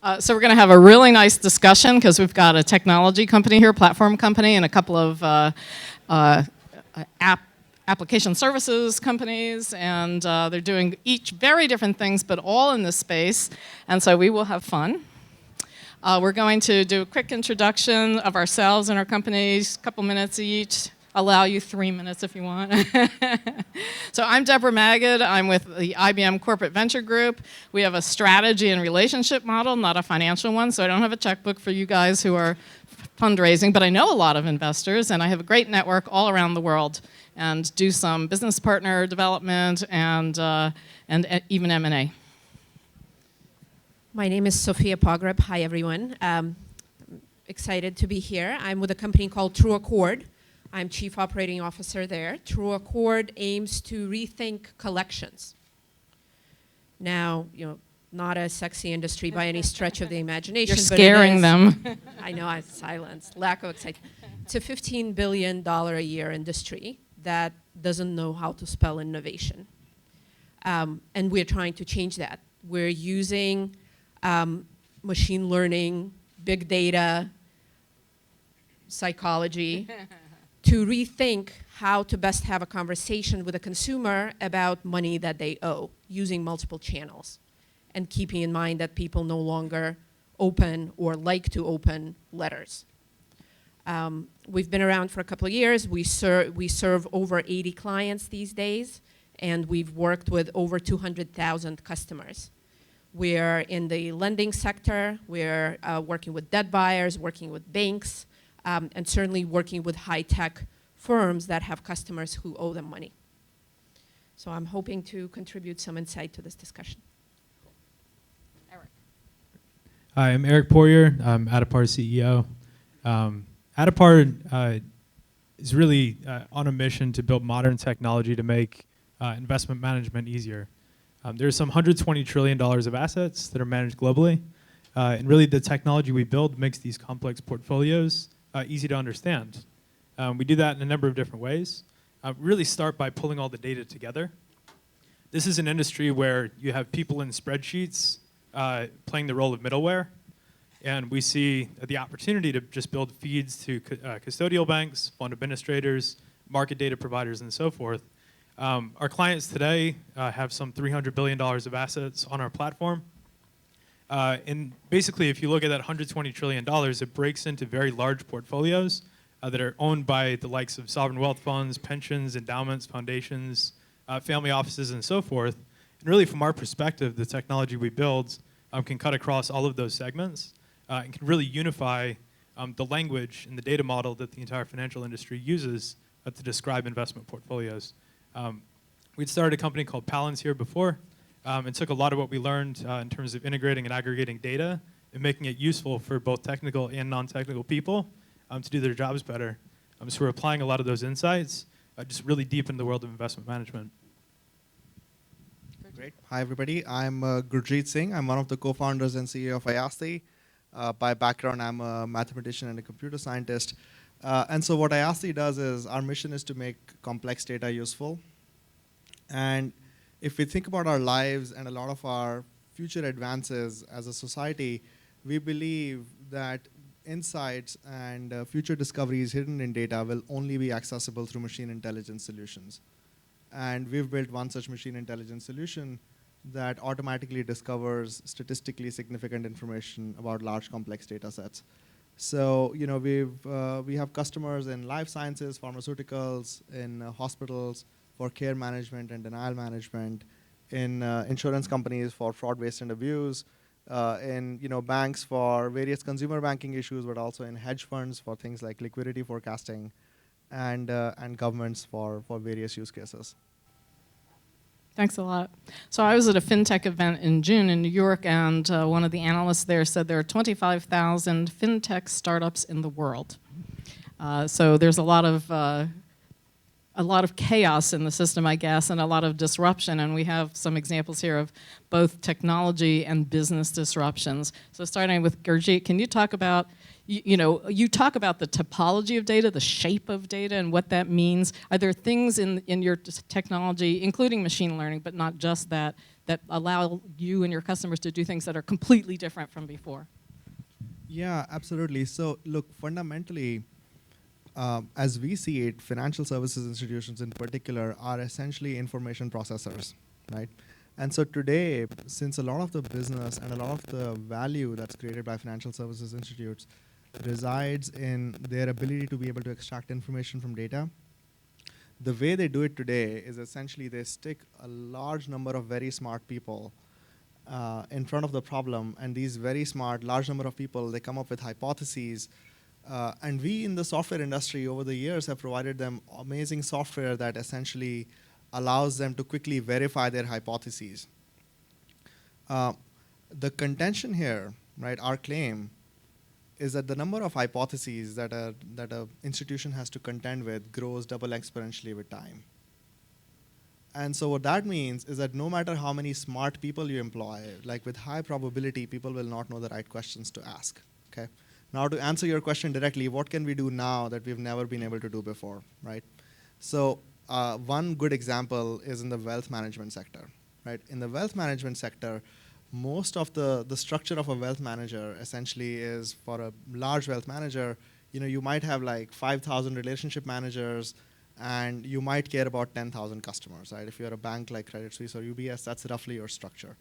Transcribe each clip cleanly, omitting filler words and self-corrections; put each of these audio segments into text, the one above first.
So we're going to have a really nice discussion because we've got a technology company here, platform company, and a couple of application services companies, and they're doing each very different things, but all in this space, and so we will have fun. We're going to do a quick introduction of ourselves and our companies, a couple minutes each. Allow you 3 minutes if you want. So I'm Deborah Magid. I'm with the IBM Corporate Venture Group. We have a strategy and relationship model, not a financial one, so I don't have a checkbook for you guys who are fundraising, but I know a lot of investors, and I have a great network all around the world, and do some business partner development and even M&A. My name is Sofya Pogreb. Hi, everyone. Excited to be here. I'm with a company called True Accord. I'm Chief Operating Officer there. True Accord aims to rethink collections. Now, not a sexy industry by any stretch of the imagination. You're scaring them. I know, I'm silence, lack of excitement. It's a $15 billion a year industry that doesn't know how to spell innovation. And we're trying to change that. We're using machine learning, big data, psychology, to rethink how to best have a conversation with a consumer about money that they owe, using multiple channels, and keeping in mind that people no longer open or like to open letters. We've been around for a couple of years. We serve over 80 clients these days, and we've worked with over 200,000 customers. We're in the lending sector. We're working with debt buyers, working with banks, and certainly working with high-tech firms that have customers who owe them money. So I'm hoping to contribute some insight to this discussion. Eric. Hi, I'm Eric Poirer. I'm Addepar CEO. Addepar is really on a mission to build modern technology to make investment management easier. There's some $120 trillion of assets that are managed globally. And really the technology we build makes these complex portfolios easy to understand. We do that in a number of different ways. Really start by pulling all the data together. This is an industry where you have people in spreadsheets playing the role of middleware. And we see the opportunity to just build feeds to custodial banks, fund administrators, market data providers, and so forth. Our clients today have some $300 billion of assets on our platform. And basically, if you look at that $120 trillion, it breaks into very large portfolios that are owned by the likes of sovereign wealth funds, pensions, endowments, foundations, family offices, and so forth. And really, from our perspective, the technology we build can cut across all of those segments and can really unify the language and the data model that the entire financial industry uses to describe investment portfolios. We'd started a company called Panelists here before. And took a lot of what we learned in terms of integrating and aggregating data and making it useful for both technical and non-technical people to do their jobs better. So we're applying a lot of those insights just really deep into the world of investment management. Great. Hi, everybody. I'm Gurjeet Singh. I'm one of the co-founders and CEO of Ayasdi. By background, I'm a mathematician and a computer scientist. And so what Ayasdi does is our mission is to make complex data useful. And if we think about our lives and a lot of our future advances as a society, we believe that insights and future discoveries hidden in data will only be accessible through machine intelligence solutions. And we've built one such machine intelligence solution that automatically discovers statistically significant information about large complex data sets. So we have customers in life sciences, pharmaceuticals, in hospitals, for care management and denial management, in insurance companies for fraud, waste, and abuse, in banks for various consumer banking issues, but also in hedge funds for things like liquidity forecasting, and governments for various use cases. Thanks a lot. So I was at a FinTech event in June in New York, and one of the analysts there said there are 25,000 FinTech startups in the world. So there's a lot of chaos in the system, I guess, and a lot of disruption, and we have some examples here of both technology and business disruptions. So starting with Gurjeet, can you talk about, you talk about the topology of data, the shape of data, and what that means. Are there things in your technology, including machine learning, but not just that that allow you and your customers to do things that are completely different from before? Yeah, absolutely. So look, fundamentally, as we see it, financial services institutions in particular are essentially information processors, right? And so today, since a lot of the business and a lot of the value that's created by financial services institutes resides in their ability to be able to extract information from data, the way they do it today is essentially they stick a large number of very smart people in front of the problem, and these very smart, large number of people, they come up with hypotheses. And we in the software industry over the years have provided them amazing software that essentially allows them to quickly verify their hypotheses. The contention here, right, our claim, is that the number of hypotheses that an institution has to contend with grows double exponentially with time. And so what that means is that no matter how many smart people you employ, like with high probability, people will not know the right questions to ask, okay? Now to answer your question directly, what can we do now that we've never been able to do before, right? So one good example is in the wealth management sector, right? In the wealth management sector, most of the structure of a wealth manager essentially is for a large wealth manager, you might have like 5,000 relationship managers, and you might care about 10,000 customers, right? If you're a bank like Credit Suisse or UBS, that's roughly your structure.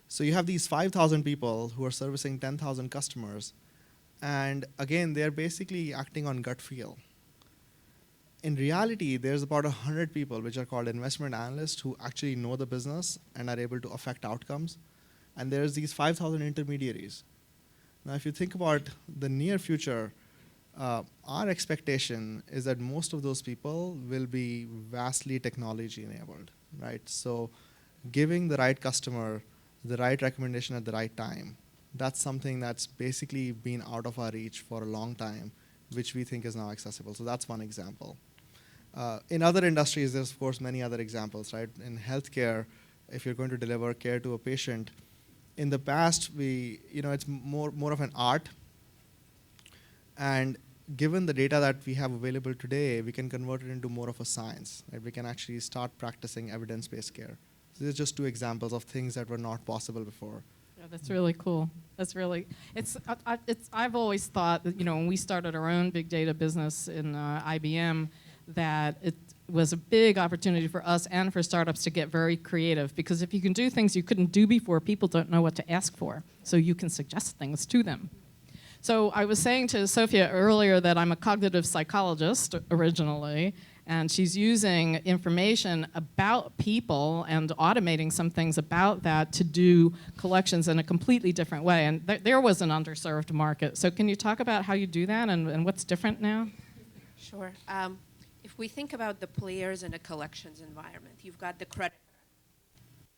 So you have these 5,000 people who are servicing 10,000 customers, and again, they're basically acting on gut feel. In reality, there's about 100 people, which are called investment analysts, who actually know the business and are able to affect outcomes. And there's these 5,000 intermediaries. Now, if you think about the near future, our expectation is that most of those people will be vastly technology enabled, right? So giving the right customer the right recommendation at the right time, that's something that's basically been out of our reach for a long time, which we think is now accessible. So that's one example. In other industries, there's of course many other examples, right? In healthcare, if you're going to deliver care to a patient, in the past, it's more of an art. And given the data that we have available today, we can convert it into more of a science, right? We can actually start practicing evidence-based care. So these are just two examples of things that were not possible before. Yeah, that's really cool. That's really, I've always thought that, when we started our own big data business in IBM, that it was a big opportunity for us and for startups to get very creative, because if you can do things you couldn't do before, people don't know what to ask for, so you can suggest things to them. So I was saying to Sofya earlier that I'm a cognitive psychologist originally, and she's using information about people and automating some things about that to do collections in a completely different way. And there was an underserved market. So can you talk about how you do that and what's different now? Sure. If we think about the players in a collections environment, you've got the creditor,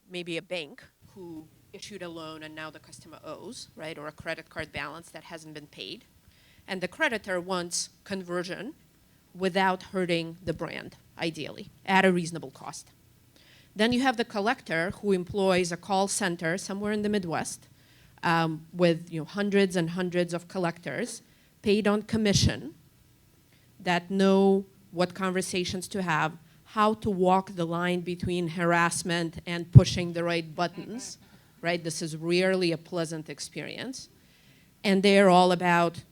maybe a bank who issued a loan and now the customer owes, right, or a credit card balance that hasn't been paid. And the creditor wants conversion without hurting the brand, ideally, at a reasonable cost. Then you have the collector who employs a call center somewhere in the Midwest with hundreds and hundreds of collectors paid on commission that know what conversations to have, how to walk the line between harassment and pushing the right buttons, right? This is rarely a pleasant experience. And they're all about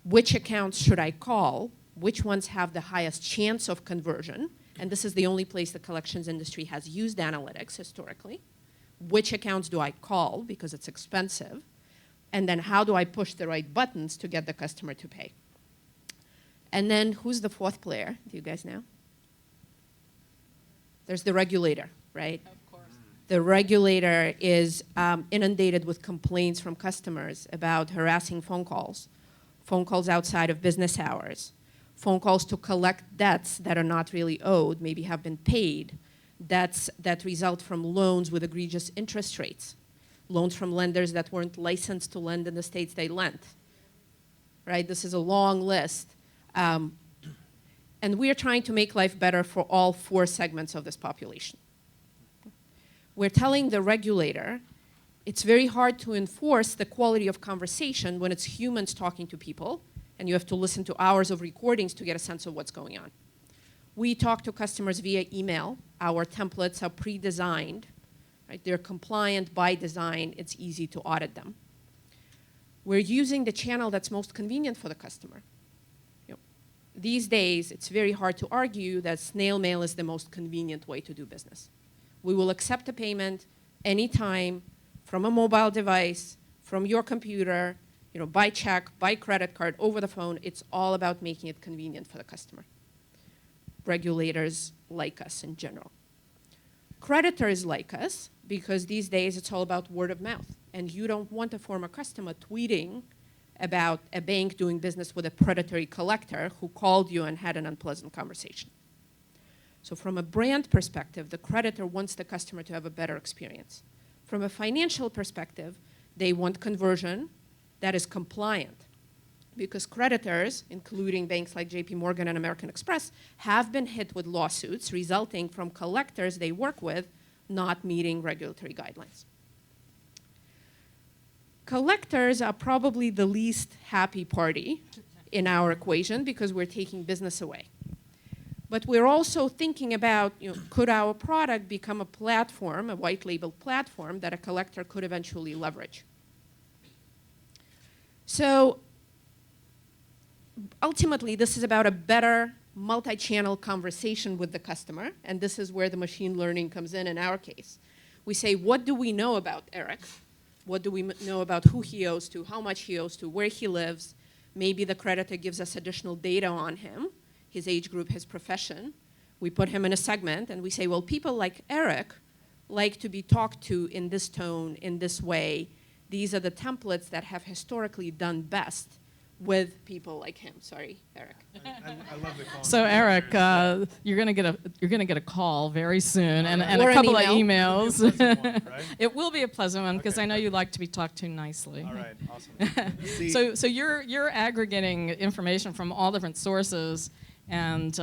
which accounts should I call, which ones have the highest chance of conversion, and this is the only place the collections industry has used analytics historically. Which accounts do I call because it's expensive, and then how do I push the right buttons to get the customer to pay? And then who's the fourth player? Do you guys know? There's the regulator, right? Of course. The regulator is inundated with complaints from customers about harassing phone calls outside of business hours, phone calls to collect debts that are not really owed, maybe have been paid, debts that result from loans with egregious interest rates, loans from lenders that weren't licensed to lend in the states they lent, right? This is a long list. And we are trying to make life better for all four segments of this population. We're telling the regulator it's very hard to enforce the quality of conversation when it's humans talking to people, and you have to listen to hours of recordings to get a sense of what's going on. We talk to customers via email. Our templates are pre-designed Right? They're compliant by design. It's easy to audit them. We're using the channel that's most convenient for the customer. You know, these days, it's very hard to argue that snail mail is the most convenient way to do business. We will accept a payment anytime from a mobile device, from your computer, you know, by check, by credit card, over the phone. It's all about making it convenient for the customer. Regulators like us in general. Creditors like us because these days it's all about word of mouth. And you don't want a former customer tweeting about a bank doing business with a predatory collector who called you and had an unpleasant conversation. So from a brand perspective, the creditor wants the customer to have a better experience. From a financial perspective, they want conversion that is compliant. Because creditors, including banks like JP Morgan and American Express, have been hit with lawsuits resulting from collectors they work with not meeting regulatory guidelines. Collectors are probably the least happy party in our equation because we're taking business away. But we're also thinking about, you know, could our product become a platform, a white label platform that a collector could eventually leverage? So ultimately, this is about a better multi-channel conversation with the customer, and this is where the machine learning comes in our case. We say, what do we know about Eric? What do we know about who he owes to, how much he owes to, where he lives? Maybe the creditor gives us additional data on him, his age group, his profession. We put him in a segment, and we say, well, people like Eric like to be talked to in this tone, in this way. These are the templates that have historically done best with people like him. Sorry, Eric. I love the call. So Eric, you're gonna get a call very soon, and Or a an couple of email. emails. It'll be a pleasant one, right? It will be a pleasant one because Okay, I know you perfect. like to be talked to nicely. All right, awesome. See, So you're aggregating information from all different sources, and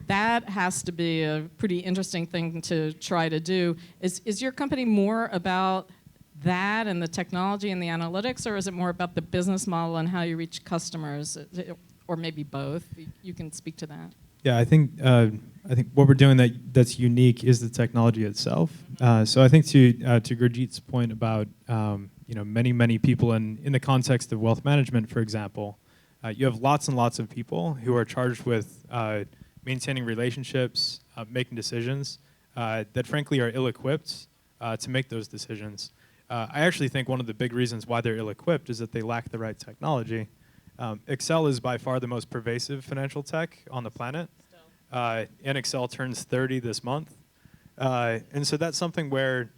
that has to be a pretty interesting thing to try to do. Is your company more about that and the technology and the analytics, or is it more about the business model and how you reach customers, or maybe both? You can speak to that. Yeah, I think what we're doing that's unique is the technology itself. So I think to Gurjeet's point about many people in the context of wealth management, for example, you have lots and lots of people who are charged with maintaining relationships, making decisions that frankly are ill-equipped to make those decisions. I actually think one of the big reasons why they're ill-equipped is that they lack the right technology. Excel is by far the most pervasive financial tech on the planet, and Excel turns 30 this month. And so that's something where,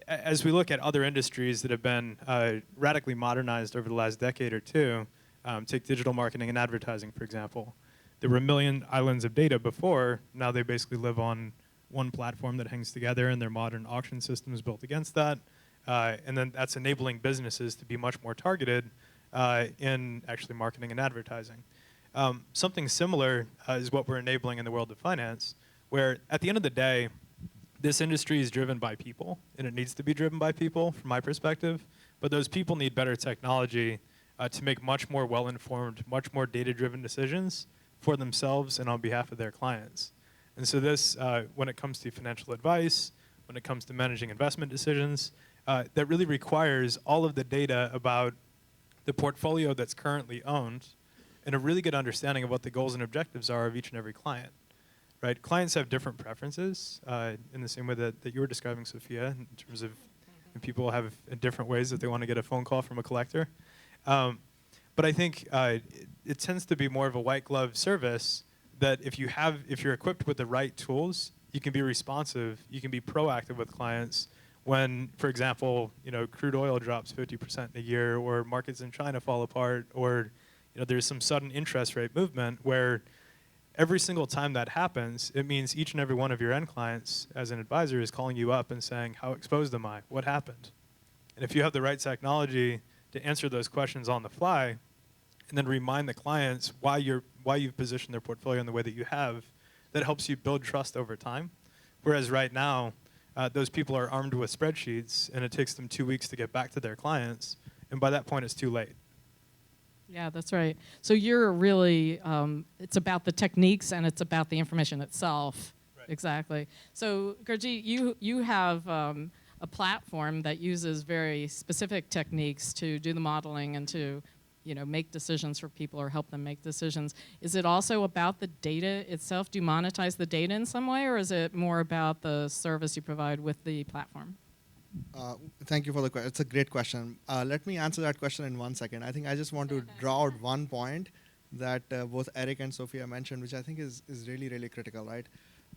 as we look at other industries that have been radically modernized over the last decade or two, take digital marketing and advertising, for example. There were a million islands of data before. Now they basically live on one platform that hangs together, and their modern auction system is built against that. And then that's enabling businesses to be much more targeted in actually marketing and advertising. Something similar is what we're enabling in the world of finance, where at the end of the day, this industry is driven by people, and it needs to be driven by people from my perspective, but those people need better technology to make much more well-informed, much more data-driven decisions for themselves and on behalf of their clients. And so this, when it comes to financial advice, when it comes to managing investment decisions, that really requires all of the data about the portfolio that's currently owned and a really good understanding of what the goals and objectives are of each and every client. Right? Clients have different preferences in the same way that you were describing, Sofya, in terms of people have different ways that they want to get a phone call from a collector. But I think it tends to be more of a white glove service that if you're equipped with the right tools, you can be responsive, you can be proactive with clients when, for example, crude oil drops 50% in a year, or markets in China fall apart, or there's some sudden interest rate movement where every single time that happens, it means each and every one of your end clients as an advisor is calling you up and saying, how exposed am I? What happened? And if you have the right technology to answer those questions on the fly, and then remind the clients why you've positioned their portfolio in the way that you have, that helps you build trust over time. Whereas right now, those people are armed with spreadsheets, and it takes them 2 weeks to get back to their clients, and by that point, it's too late. Yeah, that's right. So you're really, it's about the techniques and it's about the information itself. Right. exactly. So Gurjeet, you have a platform that uses very specific techniques to do the modeling and to make decisions for people or help them make decisions. Is it also about the data itself? Do you monetize the data in some way, or is it more about the service you provide with the platform? Thank you for the question. It's a great question. Let me answer that question in 1 second. I think I just want to draw out one point that both Eric and Sofya mentioned, which I think is really, really critical, right?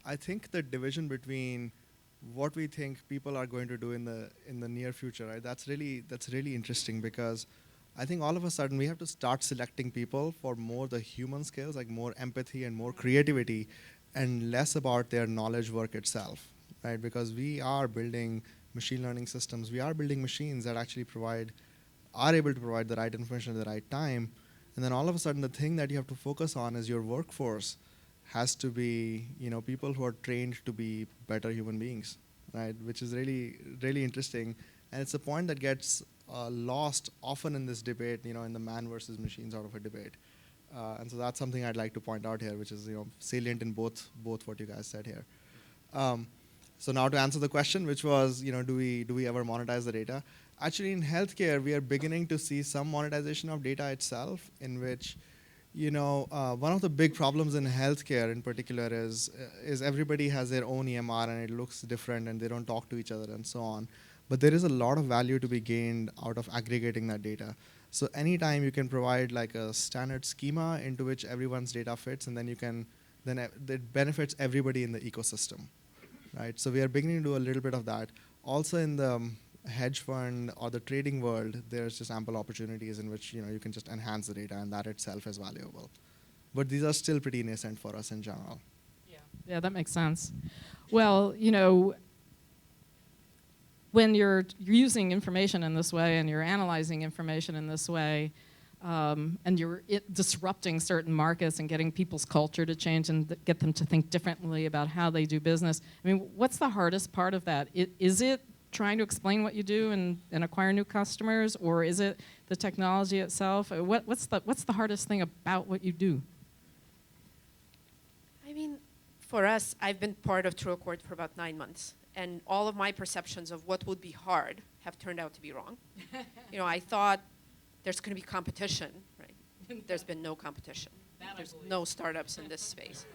I think the division between what we think people are going to do in the near future, right? That's really interesting, because I think all of a sudden we have to start selecting people for more the human skills, like more empathy and more creativity, and less about their knowledge work itself, right? Because we are building machine learning systems. We are building machines that actually are able to provide the right information at the right time. And then all of a sudden, the thing that you have to focus on is your workforce has to be, people who are trained to be better human beings, right? Which is really, really interesting. And it's a point that gets lost often in this debate, in the man versus machine sort of a debate. And so that's something I'd like to point out here, which is, salient in both what you guys said here. So now to answer the question, which was, do we ever monetize the data? Actually, in healthcare, we are beginning to see some monetization of data itself, in which, one of the big problems in healthcare in particular is everybody has their own EMR and it looks different and they don't talk to each other and so on. But there is a lot of value to be gained out of aggregating that data. So anytime you can provide like a standard schema into which everyone's data fits, and then it benefits everybody in the ecosystem, right? So we are beginning to do a little bit of that. Also in the hedge fund or the trading world, there's just ample opportunities in which you can just enhance the data, and that itself is valuable. But these are still pretty nascent for us in general. Yeah, that makes sense. Well, when you're using information in this way and you're analyzing information in this way, and you're disrupting certain markets and getting people's culture to change and get them to think differently about how they do business, I mean, what's the hardest part of that? Is it trying to explain what you do and acquire new customers, or is it the technology itself? What's the hardest thing about what you do? I mean, for us, I've been part of TrueAccord for about 9 months. And all of my perceptions of what would be hard have turned out to be wrong. I thought there's going to be competition, right? There's been no competition. There's no startups in this space.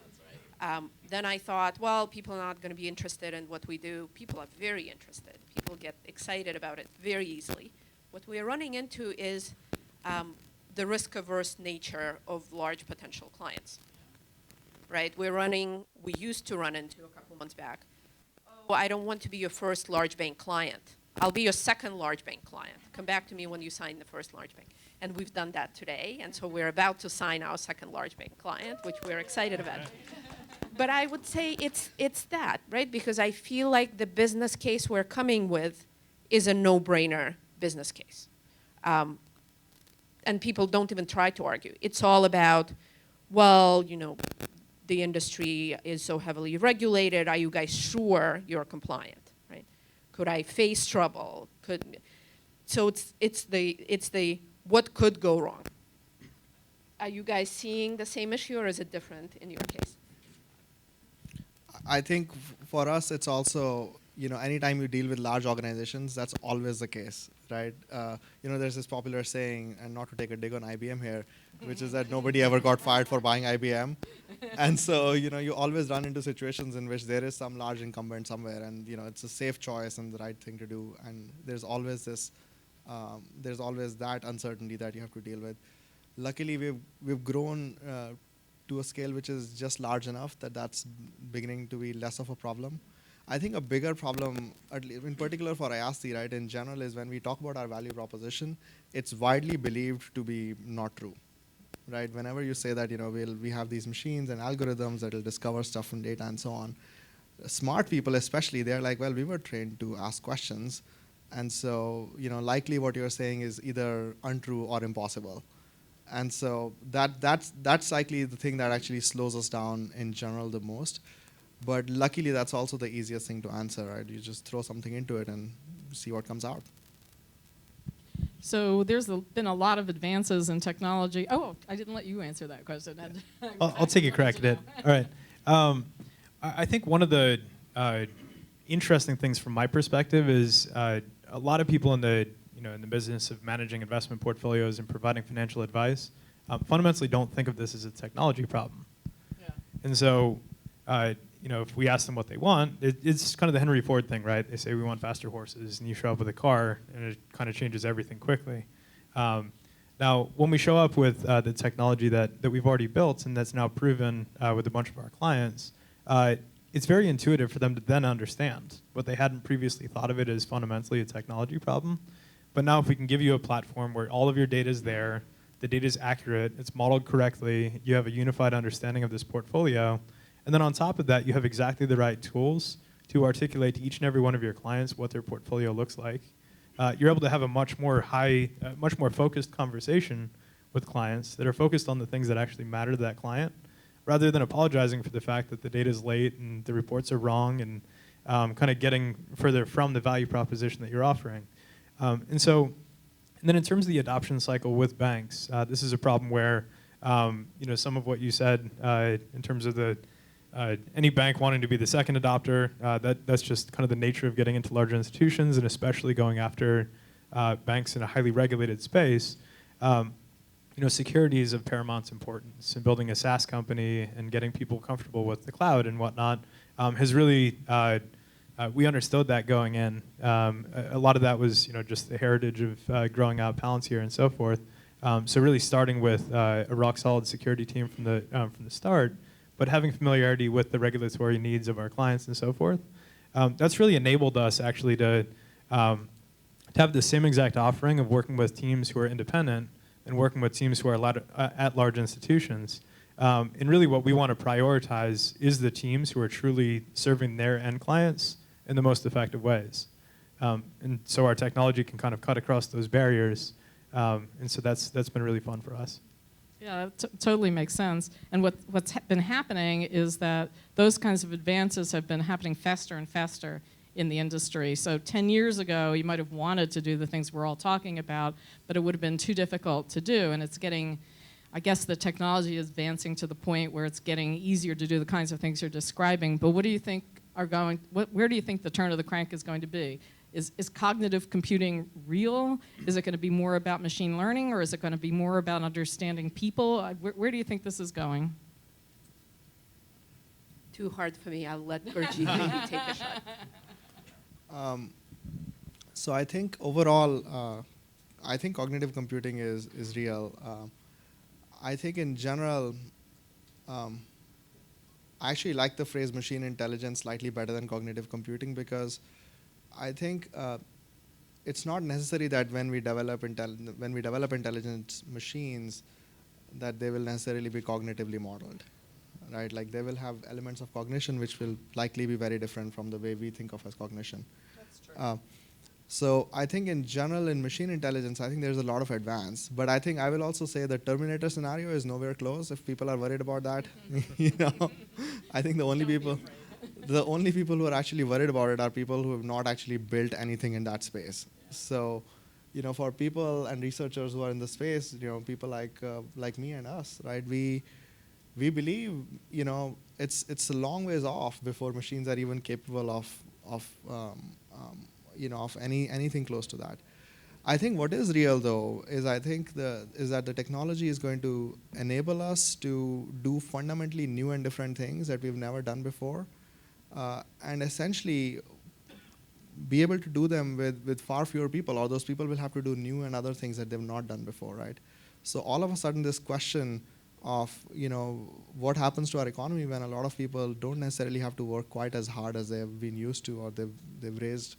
Then I thought, well, people are not going to be interested in what we do. People are very interested. People get excited about it very easily. What we are running into is the risk-averse nature of large potential clients, right? We used to run into a couple months back, I don't want to be your first large bank client. I'll be your second large bank client. Come back to me when you sign the first large bank. And we've done that today. And so we're about to sign our second large bank client, which we're excited about. But I would say it's that, right? Because I feel like the business case we're coming with is a no-brainer business case. And people don't even try to argue. It's all about, well, the industry is so heavily regulated. Are you guys sure you're compliant, right? Could I face trouble? So it's the what could go wrong. Are you guys seeing the same issue, or is it different in your case? I think for us, it's also, anytime you deal with large organizations, that's always the case, right? There's this popular saying, and not to take a dig on IBM here, which is that nobody ever got fired for buying IBM. And so, you always run into situations in which there is some large incumbent somewhere, and, it's a safe choice and the right thing to do. And there's always that uncertainty that you have to deal with. Luckily, we've grown to a scale which is just large enough that that's beginning to be less of a problem. I think a bigger problem, in particular for Ayasdi, right, in general, is when we talk about our value proposition, it's widely believed to be not true, right? Whenever you say that, we have these machines and algorithms that will discover stuff from data and so on, smart people especially, they're like, well, we were trained to ask questions. And so, likely what you're saying is either untrue or impossible. And so that's likely the thing that actually slows us down in general the most. But luckily, that's also the easiest thing to answer, right? You just throw something into it and see what comes out. So there's been a lot of advances in technology. Oh, I didn't let you answer that question. I'll take a crack at it. All right. I think one of the interesting things from my perspective is a lot of people in the business of managing investment portfolios and providing financial advice fundamentally don't think of this as a technology problem. Yeah. And so, if we ask them what they want, it's kind of the Henry Ford thing, right? They say we want faster horses, and you show up with a car, and it kind of changes everything quickly. Now, when we show up with the technology that we've already built and that's now proven with a bunch of our clients, it's very intuitive for them to then understand what they hadn't previously thought of it as fundamentally a technology problem. But now if we can give you a platform where all of your data is there, the data is accurate, it's modeled correctly, you have a unified understanding of this portfolio, and then on top of that, you have exactly the right tools to articulate to each and every one of your clients what their portfolio looks like. You're able to have a much more focused conversation with clients that are focused on the things that actually matter to that client, rather than apologizing for the fact that the data is late and the reports are wrong and kind of getting further from the value proposition that you're offering. And then in terms of the adoption cycle with banks, this is a problem where some of what you said in terms of any bank wanting to be the second adopter, that's just kind of the nature of getting into larger institutions, and especially going after banks in a highly regulated space. Security is of paramount importance, and building a SaaS company and getting people comfortable with the cloud and whatnot has really, we understood that going in. A lot of that was just the heritage of growing out Palantir and so forth. So really starting with a rock solid security team from the start, but having familiarity with the regulatory needs of our clients and so forth. That's really enabled us actually to have the same exact offering of working with teams who are independent and working with teams who are at large institutions. And really what we want to prioritize is the teams who are truly serving their end clients in the most effective ways. And so our technology can kind of cut across those barriers. And so that's been really fun for us. Yeah, that totally makes sense. And what's been happening is that those kinds of advances have been happening faster and faster in the industry. So 10 years ago, you might have wanted to do the things we're all talking about, but it would have been too difficult to do. And it's getting, I guess the technology is advancing to the point where it's getting easier to do the kinds of things you're describing. But what do you think where do you think the turn of the crank is going to be? Is cognitive computing real? Is it going to be more about machine learning, or is it going to be more about understanding people? Where do you think this is going? Too hard for me. I'll let Gurjeet maybe take a shot. So I think overall, I think cognitive computing is real. I think in general, I actually like the phrase machine intelligence slightly better than cognitive computing, because I think it's not necessary that when we develop intelligent machines, that they will necessarily be cognitively modeled, right? Like they will have elements of cognition which will likely be very different from the way we think of as cognition. That's true. So I think in general in machine intelligence, I think there's a lot of advance. But I think I will also say the Terminator scenario is nowhere close. If people are worried about that, I think the only people who are actually worried about it are people who have not actually built anything in that space. So, for people and researchers who are in the space, people like me and us, right? We believe, it's a long ways off before machines are even capable of anything close to that. I think what is real though is that the technology is going to enable us to do fundamentally new and different things that we've never done before, and essentially be able to do them with far fewer people, or those people will have to do new and other things that they've not done before, right? So all of a sudden this question of what happens to our economy when a lot of people don't necessarily have to work quite as hard as they've been used to, or they've been raised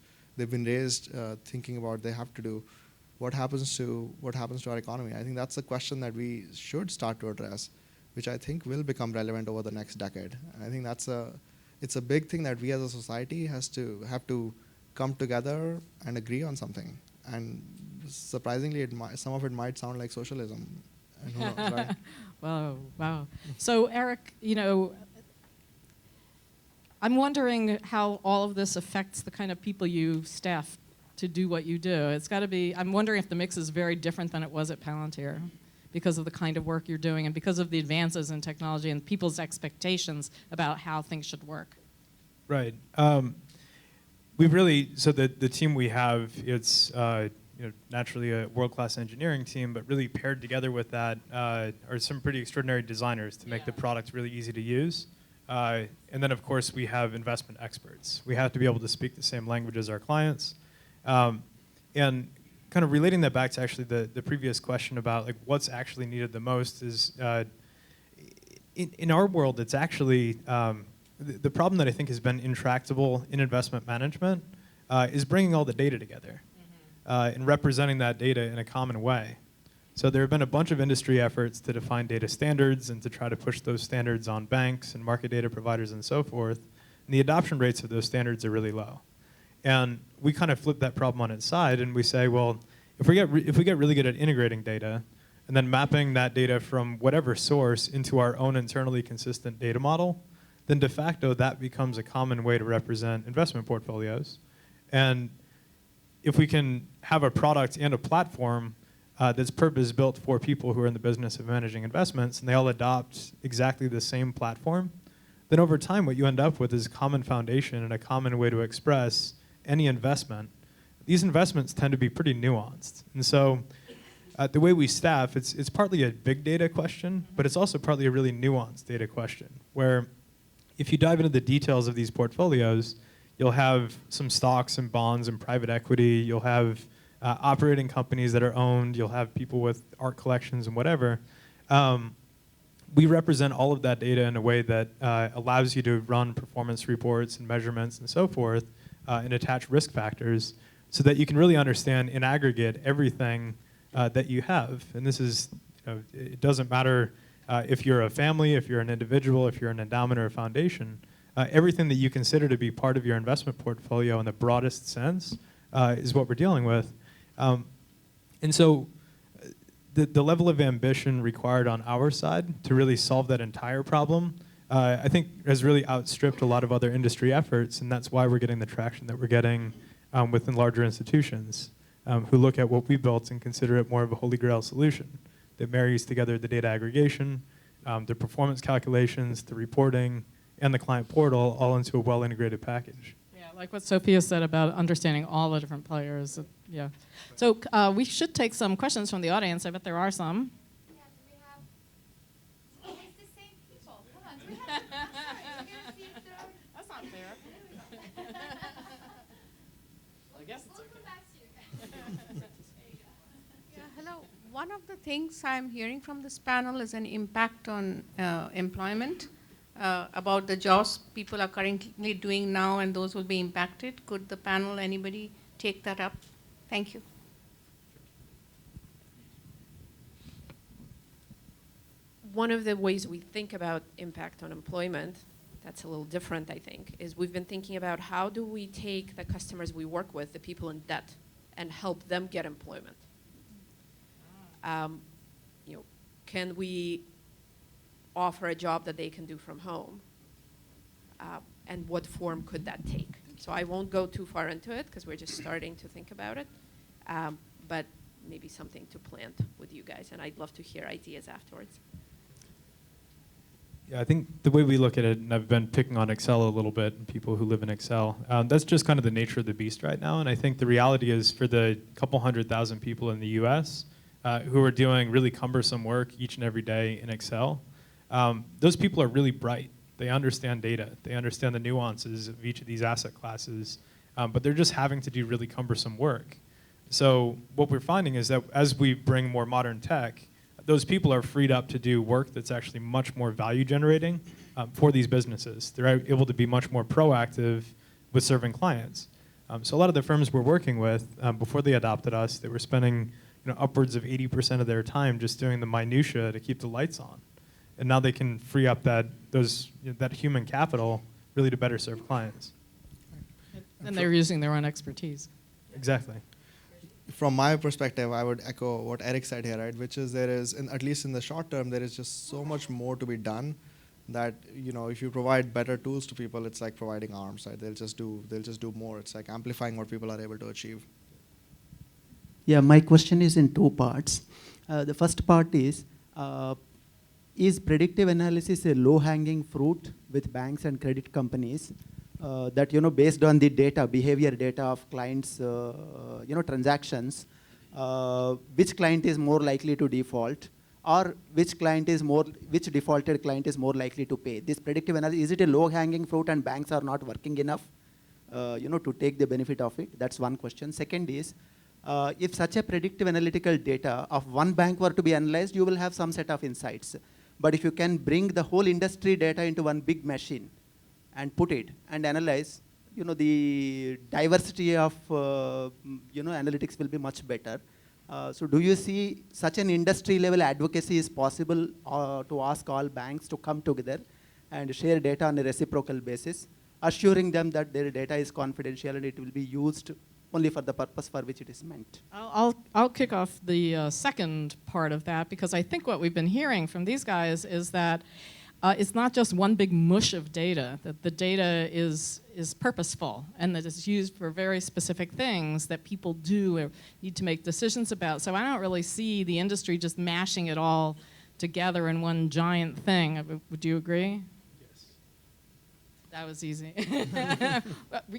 thinking about they have to do. What happens to our economy? I think that's a question that we should start to address, which I think will become relevant over the next decade. And I think it's a big thing that we as a society have to come together and agree on something. And surprisingly, some of it might sound like socialism. And who knows, right? Wow. So Eric, I'm wondering how all of this affects the kind of people you staff to do what you do. It's got to be, I'm wondering if the mix is very different than it was at Palantir. because of the kind of work you're doing and because of the advances in technology and people's expectations about how things should work. Right. We've really, so the team we have, it's naturally a world-class engineering team, but really paired together with that are some pretty extraordinary designers to make the product really easy to use. And then, of course, we have investment experts. We have to be able to speak the same language as our clients. And kind of relating that back to actually the previous question about like what's actually needed the most is, in our world, it's actually, the problem that I think has been intractable in investment management is bringing all the data together and representing that data in a common way. So there have been a bunch of industry efforts to define data standards and to try to push those standards on banks and market data providers and so forth. And the adoption rates of those standards are really low. And we kind of flip that problem on its side and we say, well, if we get really good at integrating data and then mapping that data from whatever source into our own internally consistent data model, then de facto that becomes a common way to represent investment portfolios. And if we can have a product and a platform that's purpose-built for people who are in the business of managing investments, and they all adopt exactly the same platform, then over time what you end up with is a common foundation and a common way to express any investment. These investments tend to be pretty nuanced. And so the way we staff, it's partly a big data question, but it's also partly a really nuanced data question, where if you dive into the details of these portfolios, you'll have some stocks and bonds and private equity. You'll have operating companies that are owned. You'll have people with art collections and whatever. We represent all of that data in a way that allows you to run performance reports and measurements and so forth and attach risk factors so that you can really understand in aggregate everything that you have. And this is, it doesn't matter if you're a family, if you're an individual, if you're an endowment or a foundation, everything that you consider to be part of your investment portfolio in the broadest sense is what we're dealing with. And so the level of ambition required on our side to really solve that entire problem, I think has really outstripped a lot of other industry efforts, and that's why we're getting the traction that we're getting within larger institutions who look at what we built and consider it more of a holy grail solution that marries together the data aggregation, the performance calculations, the reporting, and the client portal all into a well-integrated package. Yeah, like what Sofya said about understanding all the different players. Yeah. So we should take some questions from the audience. I bet there are some. Yeah, do we have? Oh, it's the same people. Come on, do we have? Sorry, here's the third. That's not fair. Well, I guess it's We'll okay. come back to you. There you go. Yeah, hello. One of the things I'm hearing from this panel is an impact on employment, about the jobs people are currently doing now and those will be impacted. Could the panel, anybody, take that up? Thank you. One of the ways we think about impact on employment, that's a little different, I think, is we've been thinking about how do we take the customers we work with, the people in debt, and help them get employment. Can we offer a job that they can do from home? And what form could that take? So I won't go too far into it because we're just starting to think about it, but maybe something to plant with you guys, and I'd love to hear ideas afterwards. Yeah, I think the way we look at it, and I've been picking on Excel a little bit, and people who live in Excel, that's just kind of the nature of the beast right now. And I think the reality is for the couple 100,000 people in the US who are doing really cumbersome work each and every day in Excel, those people are really bright. They understand data. They understand the nuances of each of these asset classes, but they're just having to do really cumbersome work. So what we're finding is that as we bring more modern tech, those people are freed up to do work that's actually much more value generating for these businesses. They're able to be much more proactive with serving clients. So a lot of the firms we're working with, before they adopted us, they were spending upwards of 80% of their time just doing the minutia to keep the lights on. And now they can free up that human capital really to better serve clients. And they're using their own expertise. Exactly. From my perspective, I would echo what Eric said here, right? Which is there is, at least in the short term, there is just so much more to be done that if you provide better tools to people, it's like providing arms, right? They'll just do more. It's like amplifying what people are able to achieve. Yeah, my question is in two parts. The first part is predictive analysis a low-hanging fruit with banks and credit companies that, based on the data, behavior data of clients, transactions, which client is more likely to default, or which defaulted client is more likely to pay? This predictive analysis, is it a low-hanging fruit and banks are not working enough, to take the benefit of it? That's one question. Second is, if such a predictive analytical data of one bank were to be analyzed, you will have some set of insights. But if you can bring the whole industry data into one big machine and put it and analyze, the diversity of analytics will be much better. So do you see such an industry level advocacy is possible to ask all banks to come together and share data on a reciprocal basis, assuring them that their data is confidential and it will be used only for the purpose for which it is meant? I'll kick off the second part of that, because I think what we've been hearing from these guys is that it's not just one big mush of data, that the data is purposeful and that it's used for very specific things that people do or need to make decisions about. So I don't really see the industry just mashing it all together in one giant thing. Would you agree? That was easy.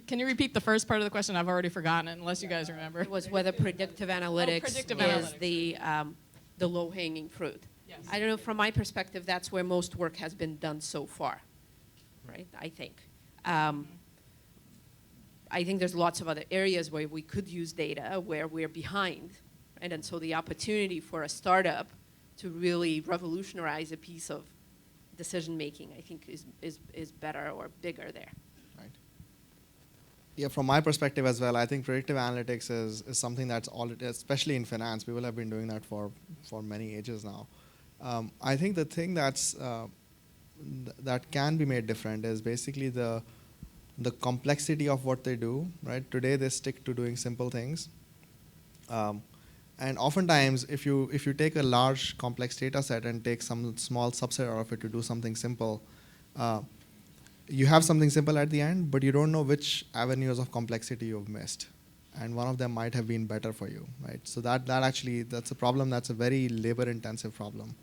Can you repeat the first part of the question? I've already forgotten it, unless you guys remember. It was whether predictive analytics predictive is analytics. the low-hanging fruit. Yes. I don't know, from my perspective, that's where most work has been done so far, right, I think. I think there's lots of other areas where we could use data where we're behind, right? And so the opportunity for a startup to really revolutionize a piece of decision-making, I think, is better or bigger there. Right. Yeah, from my perspective as well, I think predictive analytics is something that's already, especially in finance, people have been doing that for many ages now. I think the thing that can be made different is basically the complexity of what they do, right? Today they stick to doing simple things. And oftentimes, if you take a large complex data set and take some small subset out of it to do something simple, you have something simple at the end, but you don't know which avenues of complexity you've missed. And one of them might have been better for you, right? So that's a problem that's a very labor-intensive problem.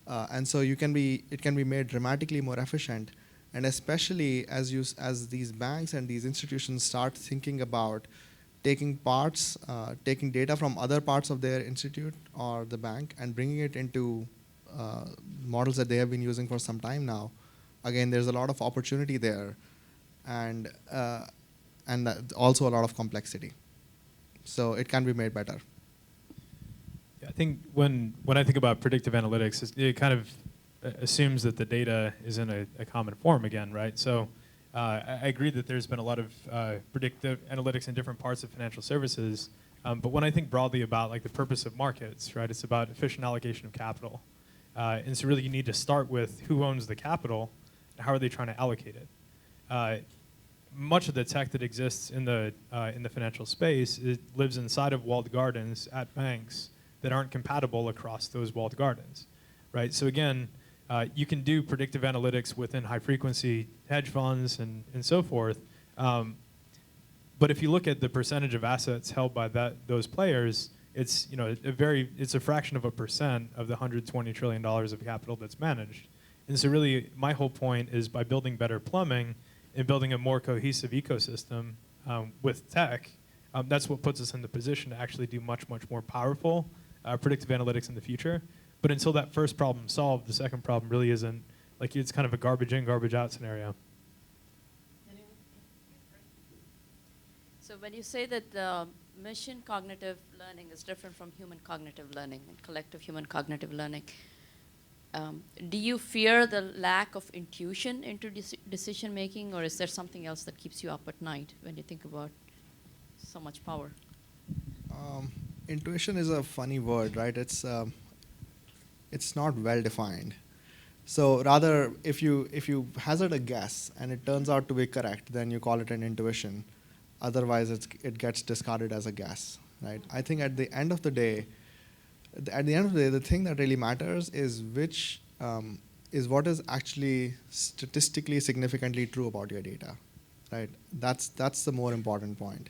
And so it can be made dramatically more efficient. And especially as these banks and these institutions start thinking about taking data from other parts of their institute or the bank and bringing it into models that they have been using for some time now. Again, there's a lot of opportunity there, and also a lot of complexity. So it can be made better. Yeah, I think when I think about predictive analytics, it kind of assumes that the data is in a common form again, right? So I agree that there's been a lot of predictive analytics in different parts of financial services, but when I think broadly about like the purpose of markets, right, it's about efficient allocation of capital. And so really you need to start with who owns the capital and how are they trying to allocate it. Much of the tech that exists in the financial space, it lives inside of walled gardens at banks that aren't compatible across those walled gardens, right? So again, you can do predictive analytics within high-frequency hedge funds and so forth. But if you look at the percentage of assets held by those players, it's it's a fraction of a percent of the $120 trillion of capital that's managed. And so really, my whole point is by building better plumbing and building a more cohesive ecosystem with tech, that's what puts us in the position to actually do much, much more powerful predictive analytics in the future. But until that first problem is solved, the second problem really isn't, like it's kind of a garbage in, garbage out scenario. So when you say that machine cognitive learning is different from human cognitive learning and collective human cognitive learning, do you fear the lack of intuition into decision making, or is there something else that keeps you up at night when you think about so much power? Intuition is a funny word, right? It's not well defined. So rather, if you hazard a guess and it turns out to be correct, then you call it an intuition. Otherwise, it gets discarded as a guess, right? I think at the end of the day, the thing that really matters is what is actually statistically significantly true about your data, right? That's the more important point.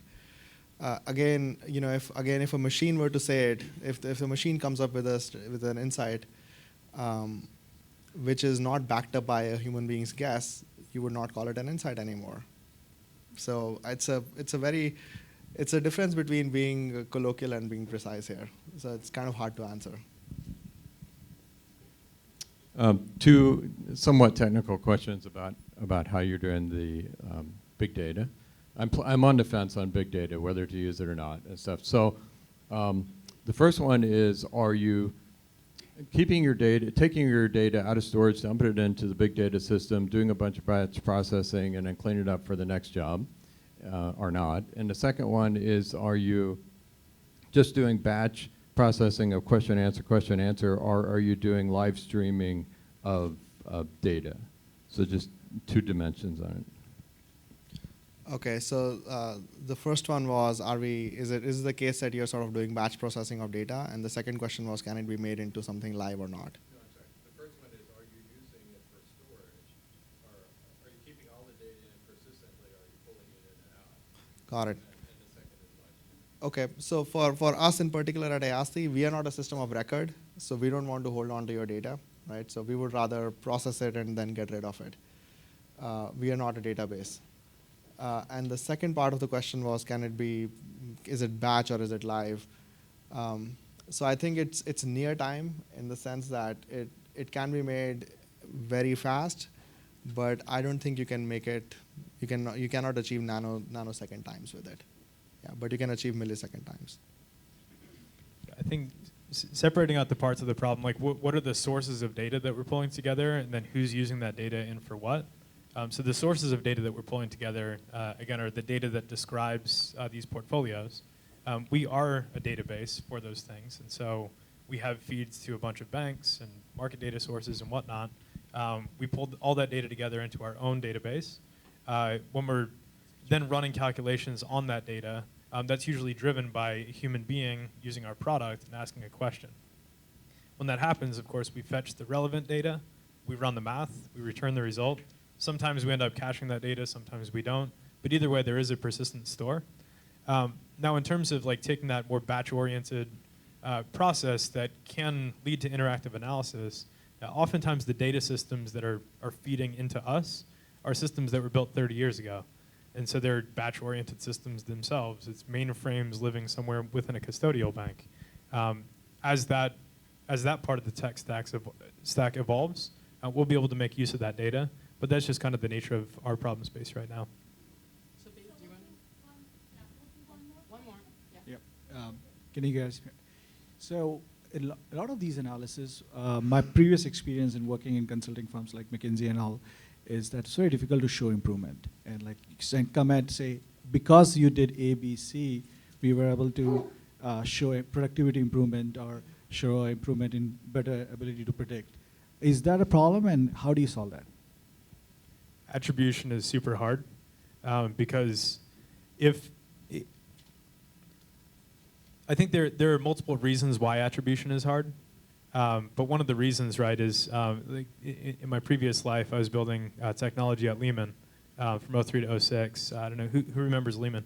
Again, if a machine were to say it, if the machine comes up with an insight, which is not backed up by a human being's guess, you would not call it an insight anymore. So it's a difference between being colloquial and being precise here. So it's kind of hard to answer. Two somewhat technical questions about how you're doing the big data. I'm on the fence on big data, whether to use it or not and stuff. So the first one is, are you keeping your data, taking your data out of storage, dumping it into the big data system, doing a bunch of batch processing, and then cleaning it up for the next job, or not? And the second one is, are you just doing batch processing of question, answer, or are you doing live streaming of data? So just two dimensions on it. Okay, so the first one was, is it the case that you're sort of doing batch processing of data? And the second question was, can it be made into something live or not? No, I'm sorry. The first one is, are you using it for storage? Or are you keeping all the data in persistently, or are you pulling it in and out? Got it. And the second is live streaming. Okay, so for us in particular at Ayasdi, we are not a system of record, so we don't want to hold on to your data, right? So we would rather process it and then get rid of it. We are not a database. And the second part of the question was, is it batch or is it live? So I think it's near time in the sense that it can be made very fast, but I don't think you can make it, you cannot achieve nanosecond times with it. Yeah, but you can achieve millisecond times. I think separating out the parts of the problem, like what are the sources of data that we're pulling together, and then who's using that data and for what? So the sources of data that we're pulling together, again, are the data that describes these portfolios. We are a database for those things, and so we have feeds to a bunch of banks and market data sources and whatnot. We pulled all that data together into our own database. When we're then running calculations on that data, that's usually driven by a human being using our product and asking a question. When that happens, of course, we fetch the relevant data, we run the math, we return the result. Sometimes we end up caching that data, sometimes we don't. But either way, there is a persistent store. Now, in terms of like taking that more batch-oriented process that can lead to interactive analysis, oftentimes the data systems that are feeding into us are systems that were built 30 years ago. And so they're batch-oriented systems themselves. It's mainframes living somewhere within a custodial bank. As that part of the tech stack evolves, we'll be able to make use of that data. But that's just kind of the nature of our problem space right now. Sophia, do you want one more? Yeah. Yep. Can you guys hear? So a lot of these analysis, my previous experience in working in consulting firms like McKinsey and all, is that it's very difficult to show improvement. And like come and say, because you did A, B, C, we were able to show a productivity improvement or show improvement in better ability to predict. Is that a problem, and how do you solve that? Attribution is super hard because I think there are multiple reasons why attribution is hard. But one of the reasons, right, is like in my previous life, I was building technology at Lehman from 03 to 06. I don't know, who remembers Lehman?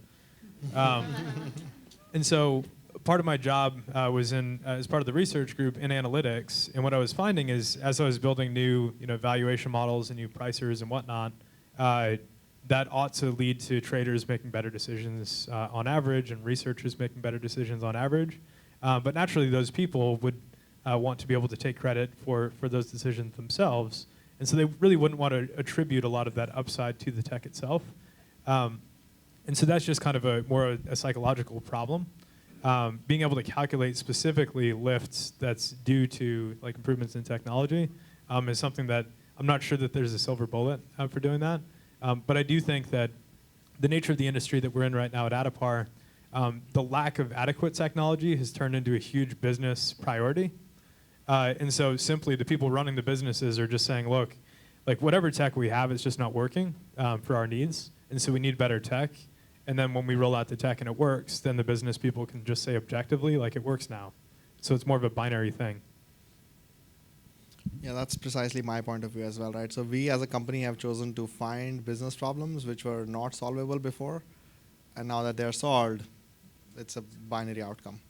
And so part of my job was as part of the research group in analytics. And what I was finding is, as I was building new valuation models and new pricers and whatnot, that ought to lead to traders making better decisions on average and researchers making better decisions on average. But naturally, those people would want to be able to take credit for those decisions themselves. And so they really wouldn't want to attribute a lot of that upside to the tech itself. And so that's just kind of more a psychological problem. Being able to calculate specifically lifts that's due to like improvements in technology is something that I'm not sure that there's a silver bullet for doing that. But I do think that the nature of the industry that we're in right now at Addepar, the lack of adequate technology has turned into a huge business priority. And so simply the people running the businesses are just saying, look, like whatever tech we have, it's just not working for our needs. And so we need better tech. And then when we roll out the tech and it works, then the business people can just say objectively, like it works now. So it's more of a binary thing. Yeah, that's precisely my point of view as well, right? So we as a company have chosen to find business problems which were not solvable before. And now that they're solved, it's a binary outcome.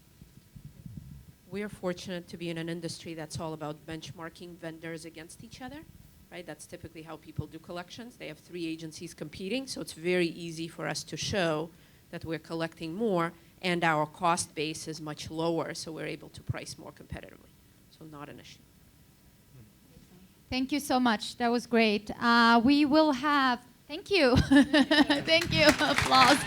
We are fortunate to be in an industry that's all about benchmarking vendors against each other, right? That's typically how people do collections. They have 3 agencies competing, so it's very easy for us to show that we're collecting more and our cost base is much lower, so we're able to price more competitively. So not an issue. Thank you so much. That was great. We will have, thank you. Thank you. Applause.